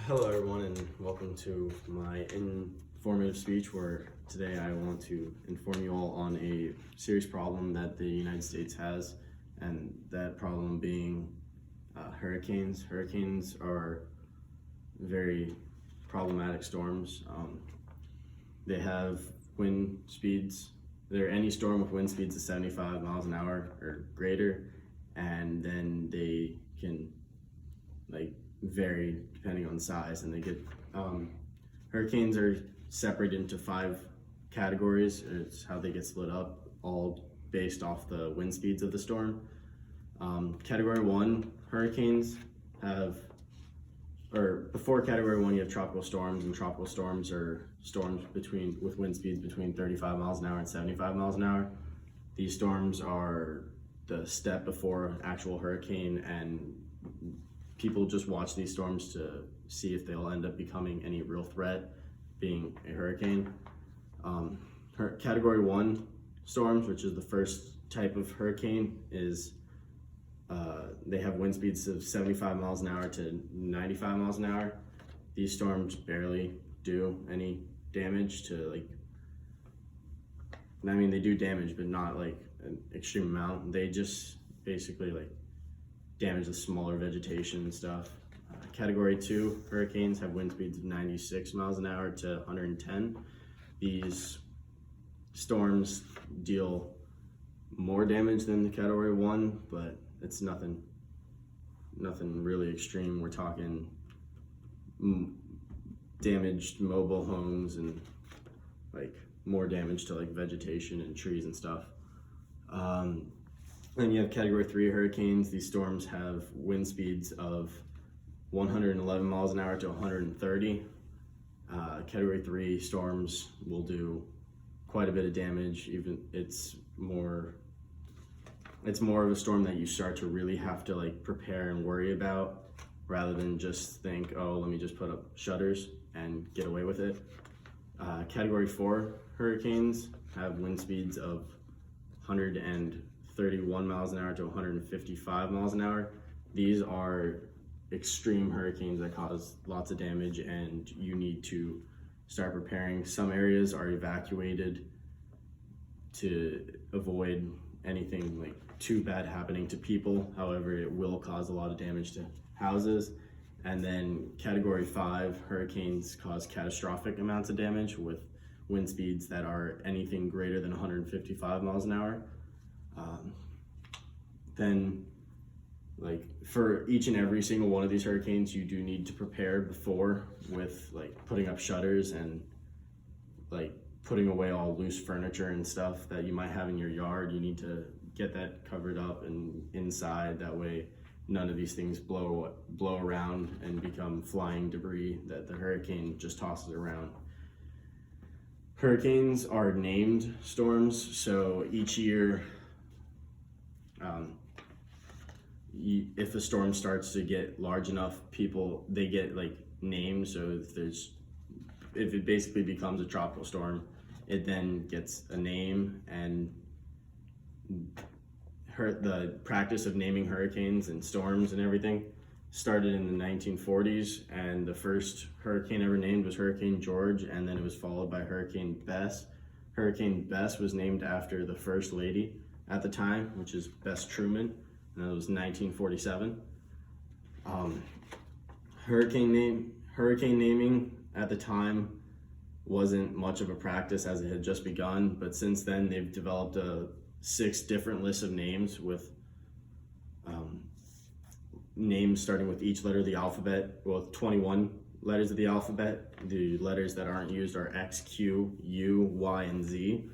Hello everyone and welcome to my informative speech where today I want to inform you all on a serious problem that the United States has, and that problem being hurricanes. Hurricanes are very problematic storms. They have wind speeds. They're any storm with wind speeds of 75 miles an hour or greater, and then they can vary depending on size, and they get hurricanes are separated into 5 categories. It's how they get split up, all based off the wind speeds of the storm. Category 1 hurricanes have, or before category 1 you have tropical storms, and tropical storms are storms with wind speeds between 35 miles an hour and 75 miles an hour. These storms are the step before actual hurricane, and people just watch these storms to see if they'll end up becoming any real threat, being a hurricane. Category 1 storms, which is the first type of hurricane, is they have wind speeds of 75 miles an hour to 95 miles an hour. These storms barely do any damage to they do damage, but not like an extreme amount. They just basically damage the smaller vegetation and stuff. Category 2 hurricanes have wind speeds of 96 miles an hour to 110. These storms deal more damage than the category 1, but it's nothing really extreme. We're talking damaged mobile homes and more damage to vegetation and trees and stuff. Then you have category 3 hurricanes. These storms have wind speeds of 111 miles an hour to 130. Category 3 storms will do quite a bit of damage. Even it's more of a storm that you start to really have to prepare and worry about, rather than just think, oh, let me just put up shutters and get away with it. Category 4 hurricanes have wind speeds of 131 miles an hour to 155 miles an hour. These are extreme hurricanes that cause lots of damage, and you need to start preparing. Some areas are evacuated to avoid anything too bad happening to people. However, it will cause a lot of damage to houses. And then category 5 hurricanes cause catastrophic amounts of damage with wind speeds that are anything greater than 155 miles an hour. Then for each and every single one of these hurricanes, you do need to prepare before with putting up shutters and putting away all loose furniture and stuff that you might have in your yard. You need to get that covered up and inside, that way none of these things blow around and become flying debris that the hurricane just tosses around. Hurricanes are named storms, so each year if a storm starts to get large enough, they get names. So if it basically becomes a tropical storm, it then gets a name. And the practice of naming hurricanes and storms and everything started in the 1940s, and the first hurricane ever named was Hurricane George, and then it was followed by Hurricane Bess. Hurricane Bess was named after the first lady at the time, which is Bess Truman, and that was 1947. Hurricane naming at the time wasn't much of a practice, as it had just begun, but since then they've developed 6 different lists of names with names starting with each letter of the alphabet. Well, 21 letters of the alphabet. The letters that aren't used are X, Q, U, Y, and Z.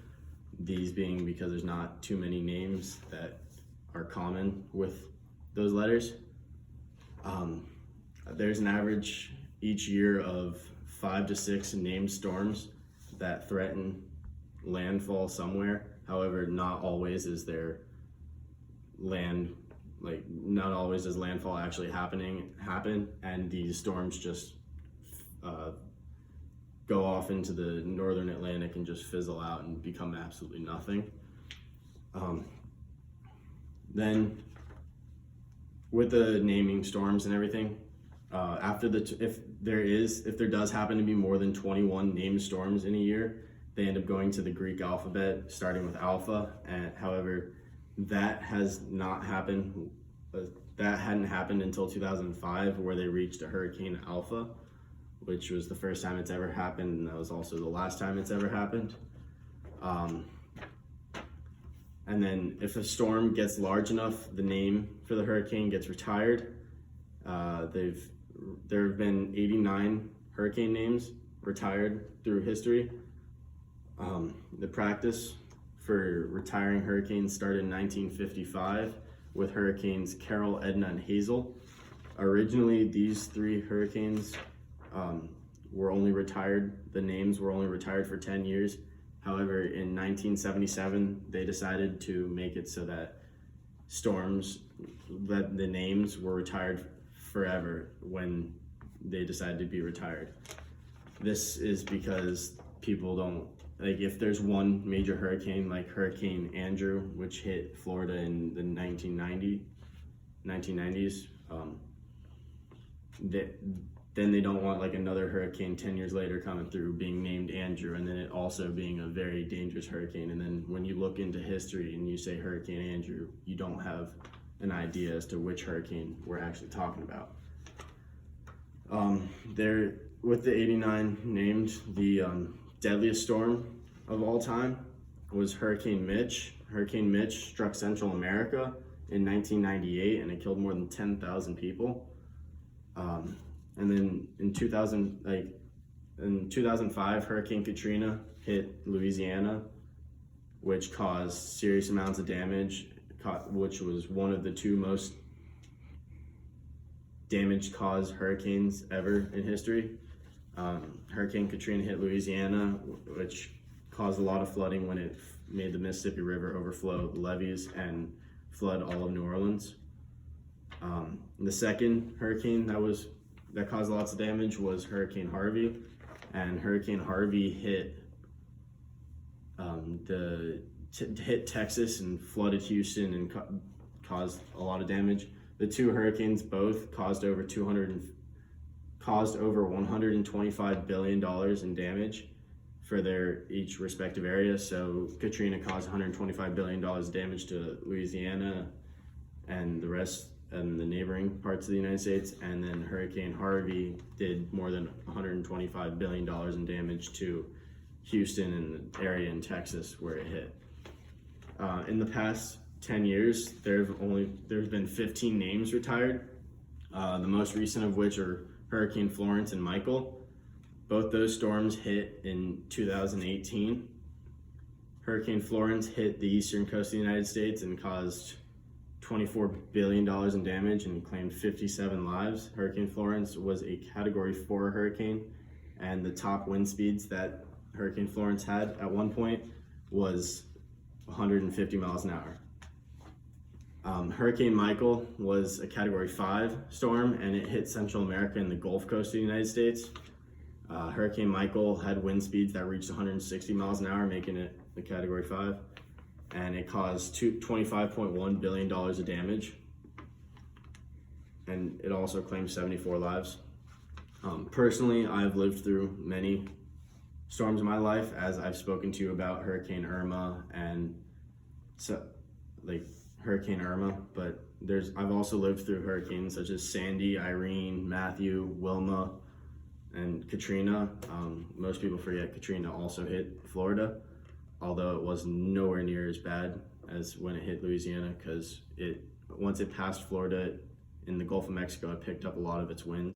These being because there's not too many names that are common with those letters. There's an average each year of 5 to 6 named storms that threaten landfall somewhere. However, not always is there not always does landfall actually happen, and these storms just go off into the northern Atlantic and just fizzle out and become absolutely nothing. Then with the naming storms and everything, if there does happen to be more than 21 named storms in a year, they end up going to the Greek alphabet, starting with Alpha. And however, that has not happened. That hadn't happened until 2005, where they reached a Hurricane Alpha, which was the first time it's ever happened, and that was also the last time it's ever happened. And then if a storm gets large enough, the name for the hurricane gets retired. There have been 89 hurricane names retired through history. The practice for retiring hurricanes started in 1955 with hurricanes Carol, Edna, and Hazel. Originally, these three hurricanes were only retired, the names were only retired for 10 years. However, in 1977, they decided to make it so that that the names were retired forever when they decided to be retired. This is because people don't, like, if there's one major hurricane like Hurricane Andrew, which hit Florida in the 1990s, then they don't want like another hurricane 10 years later coming through being named Andrew, and then it also being a very dangerous hurricane. And then when you look into history and you say Hurricane Andrew, you don't have an idea as to which hurricane we're actually talking about. With the 89 named, the deadliest storm of all time was Hurricane Mitch. Hurricane Mitch struck Central America in 1998, and it killed more than 10,000 people. And then in 2005, Hurricane Katrina hit Louisiana, which caused serious amounts of damage, which was one of the two most damage-caused hurricanes ever in history. Hurricane Katrina hit Louisiana, which caused a lot of flooding when it made the Mississippi River overflow the levees and flood all of New Orleans. The second hurricane that caused lots of damage was Hurricane Harvey, and Hurricane Harvey hit Texas and flooded Houston and caused a lot of damage. The two hurricanes both caused over $125 billion in damage for their each respective area. So Katrina caused $125 billion damage to Louisiana and the rest and the neighboring parts of the United States, and then Hurricane Harvey did more than $125 billion in damage to Houston and the area in Texas where it hit. In the past 10 years, there's been 15 names retired, the most recent of which are Hurricane Florence and Michael. Both those storms hit in 2018. Hurricane Florence hit the eastern coast of the United States and caused $24 billion in damage and claimed 57 lives. Hurricane Florence was a Category 4 hurricane, and the top wind speeds that Hurricane Florence had at one point was 150 miles an hour. Hurricane Michael was a Category 5 storm, and it hit Central America and the Gulf Coast of the United States. Hurricane Michael had wind speeds that reached 160 miles an hour, making it a Category 5. And it caused $25.1 billion of damage. And it also claimed 74 lives. Personally, I've lived through many storms in my life, as I've spoken to you about Hurricane Irma and Hurricane Irma, but I've also lived through hurricanes such as Sandy, Irene, Matthew, Wilma, and Katrina. Most people forget Katrina also hit Florida, although it was nowhere near as bad as when it hit Louisiana, because once it passed Florida in the Gulf of Mexico, it picked up a lot of its wind.